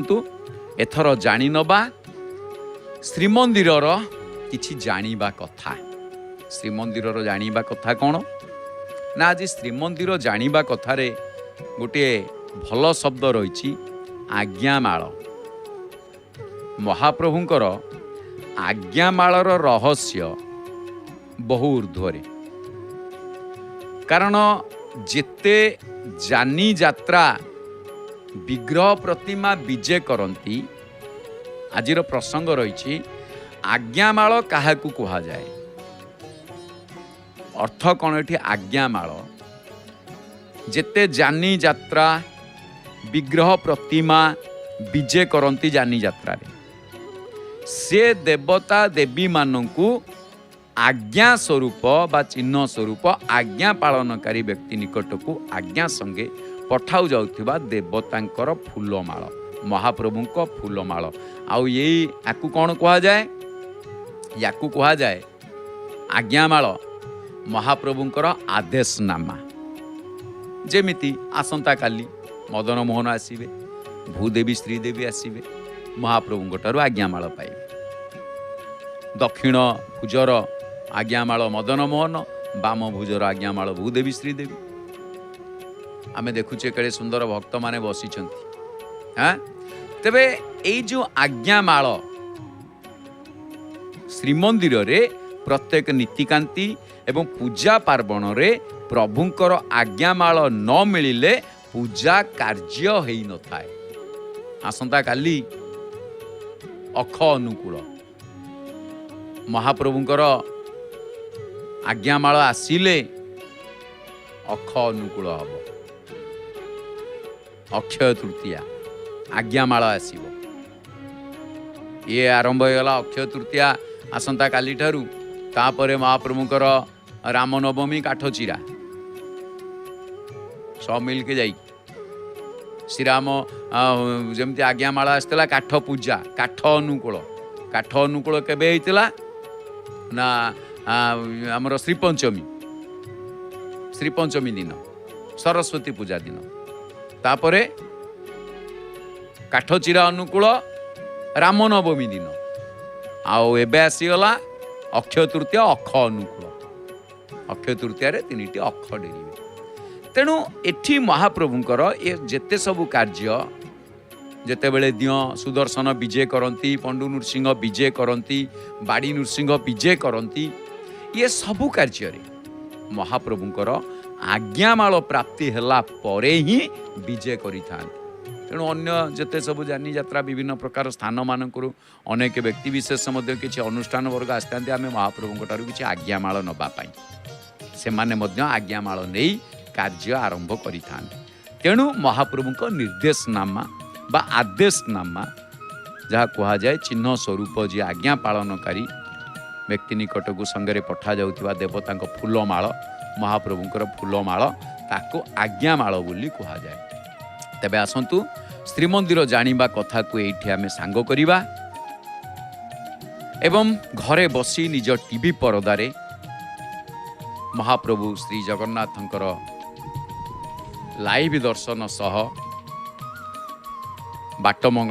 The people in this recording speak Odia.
କିନ୍ତୁ ଏଥର ଜାଣିନବା ଶ୍ରୀମନ୍ଦିରର କିଛି ଜାଣିବା କଥା। ଶ୍ରୀମନ୍ଦିରର ଜାଣିବା କଥା କ'ଣ ନା, ଆଜି ଶ୍ରୀମନ୍ଦିର ଜାଣିବା କଥାରେ ଗୋଟିଏ ଭଲ ଶବ୍ଦ ରହିଛି, ଆଜ୍ଞାମାଳ। ମହାପ୍ରଭୁଙ୍କର ଆଜ୍ଞାମାଳର ରହସ୍ୟ ବହୁ ଉର୍ଦ୍ଧ୍ୱରେ। କାରଣ ଯେତେ ଯାନି ଯାତ୍ରା ବିଗ୍ରହ ପ୍ରତିମା ବିଜେ କରନ୍ତି, ଆଜିର ପ୍ରସଙ୍ଗ ରହିଛି ଆଜ୍ଞାମାଳ କାହାକୁ କୁହାଯାଏ। ଅର୍ଥ କ'ଣ ଏଠି ଆଜ୍ଞାମାଳ? ଯେତେ ଯାନି ଯାତ୍ରା ବିଗ୍ରହ ପ୍ରତିମା ବିଜେ କରନ୍ତି ଯାନି ଯାତ୍ରାରେ, ସେ ଦେବତା ଦେବୀମାନଙ୍କୁ ଆଜ୍ଞା ସ୍ୱରୂପ ବା ଚିହ୍ନ ସ୍ୱରୂପ ଆଜ୍ଞା ପାଳନକାରୀ ବ୍ୟକ୍ତି ନିକଟକୁ ଆଜ୍ଞା ସଙ୍ଗେ ପଠାଉ ଯାଉଥିବା ଦେବତାଙ୍କର ଫୁଲମାଳ, ମହାପ୍ରଭୁଙ୍କ ଫୁଲମାଳ। ଆଉ ୟାକୁ କ'ଣ କୁହାଯାଏ? ୟାକୁ କୁହାଯାଏ ଆଜ୍ଞାମାଳ ମହାପ୍ରଭୁଙ୍କର ଆଦେଶନାମା। ଯେମିତି ଆସନ୍ତାକାଲି ମଦନ ମୋହନ ଆସିବେ, ଭୂଦେବୀ ଶ୍ରୀଦେବୀ ଆସିବେ, ମହାପ୍ରଭୁଙ୍କ ଠାରୁ ଆଜ୍ଞାମାଳ ପାଇବେ। ଦକ୍ଷିଣ ଭୁଜର ଆଜ୍ଞାମାଳ ମଦନ ମୋହନ, ବାମ ଭୁଜର ଆଜ୍ଞାମାଳ ଭୂଦେବୀ ଶ୍ରୀଦେବୀ। ଆମେ ଦେଖୁଛେ କେଡ଼େ ସୁନ୍ଦର ଭକ୍ତମାନେ ବସିଛନ୍ତି। ତେବେ ଏଇ ଯେଉଁ ଆଜ୍ଞାମାଳ ଶ୍ରୀମନ୍ଦିରରେ ପ୍ରତ୍ୟେକ ନୀତିକାନ୍ତି ଏବଂ ପୂଜା ପାର୍ବଣରେ ପ୍ରଭୁଙ୍କର ଆଜ୍ଞାମାଳ ନ ମିଳିଲେ ପୂଜା କାର୍ଯ୍ୟ ହେଇନଥାଏ। ଆସନ୍ତାକାଲି ଅଖ ଅନୁକୂଳ, ମହାପ୍ରଭୁଙ୍କର ଆଜ୍ଞାମାଳ ଆସିଲେ ଅଖ ଅନୁକୂଳ ହବ। ଅକ୍ଷୟ ତୃତୀୟା ଆଜ୍ଞାମାଳ ଆସିବ। ଇଏ ଆରମ୍ଭ ହେଇଗଲା ଅକ୍ଷୟ ତୃତୀୟା ଆସନ୍ତାକାଲି ଠାରୁ। ତାପରେ ମହାପ୍ରଭୁଙ୍କର ରାମନବମୀ କାଠଚିରା, ସବ ମିଲକେ ଯାଇକି ଶ୍ରୀରାମ ଯେମିତି ଆଜ୍ଞାମାଳ ଆସିଥିଲା କାଠ ପୂଜା, କାଠ ଅନୁକୂଳ। କାଠ ଅନୁକୂଳ କେବେ ହେଇଥିଲା ନା ଆମର ଶ୍ରୀପଞ୍ଚମୀ ଦିନ, ସରସ୍ୱତୀ ପୂଜା ଦିନ। ତାପରେ କାଠଚିରା ଅନୁକୂଳ ରାମନବମୀ ଦିନ। ଆଉ ଏବେ ଆସିଗଲା ଅକ୍ଷୟ ତୃତୀୟା, ଅଖ ଅନୁକୂଳ। ଅକ୍ଷୟ ତୃତୀୟାରେ 3ଟି ଅଖ ଡେରିବେ। ତେଣୁ ଏଠି ମହାପ୍ରଭୁଙ୍କର ଏ ଯେତେ ସବୁ କାର୍ଯ୍ୟ, ଯେତେବେଳେ ଦିଅଁ ସୁଦର୍ଶନ ବିଜେ କରନ୍ତି, ପଣ୍ଡୁ ନୃସିଂହ ବିଜେ କରନ୍ତି, ବାଡ଼ି ନୃସିଂହ ବିଜେ କରନ୍ତି, ଇଏ ସବୁ କାର୍ଯ୍ୟରେ ମହାପ୍ରଭୁଙ୍କର ଆଜ୍ଞାମାଳ ପ୍ରାପ୍ତି ହେଲା ପରେ ହିଁ ବିଜେ କରିଥାନ୍ତି। ତେଣୁ ଅନ୍ୟ ଯେତେ ସବୁ ଯାନି ଯାତ୍ରା ବିଭିନ୍ନ ପ୍ରକାର ସ୍ଥାନମାନଙ୍କରୁ ଅନେକ ବ୍ୟକ୍ତିବିଶେଷ ମଧ୍ୟ କିଛି ଅନୁଷ୍ଠାନ ବର୍ଗ ଆସିଥାନ୍ତି ଆମେ ମହାପ୍ରଭୁଙ୍କ ଠାରୁ କିଛି ଆଜ୍ଞାମାଳ ନେବା ପାଇଁ। ସେମାନେ ମଧ୍ୟ ଆଜ୍ଞାମାଳ ନେଇ କାର୍ଯ୍ୟ ଆରମ୍ଭ କରିଥାନ୍ତି। ତେଣୁ ମହାପ୍ରଭୁଙ୍କ ନିର୍ଦ୍ଦେଶନାମା ବା ଆଦେଶନାମା, ଯାହା କୁହାଯାଏ ଚିହ୍ନ ସ୍ୱରୂପ, ଯିଏ ଆଜ୍ଞା ପାଳନକାରୀ ବ୍ୟକ୍ତି ନିକଟକୁ ସଙ୍ଗରେ ପଠାଯାଉଥିବା ଦେବତାଙ୍କ ଫୁଲମାଳ, ମହାପ୍ରଭୁଙ୍କର ଫୁଲମାଳ, ତାକୁ ଆଜ୍ଞାମାଳ ବୋଲି କୁହାଯାଏ। ତେବେ ଆସନ୍ତୁ ଶ୍ରୀମନ୍ଦିର ଜାଣିବା କଥାକୁ ଏଇଠି ଆମେ ସାଙ୍ଗ କରିବା ଏବଂ ଘରେ ବସି ନିଜ ଟିଭି ପରଦାରେ ମହାପ୍ରଭୁ ଶ୍ରୀ ଜଗନ୍ନାଥଙ୍କର ଲାଇଭ୍ ଦର୍ଶନ ସହ ବାଟମଙ୍ଗଳା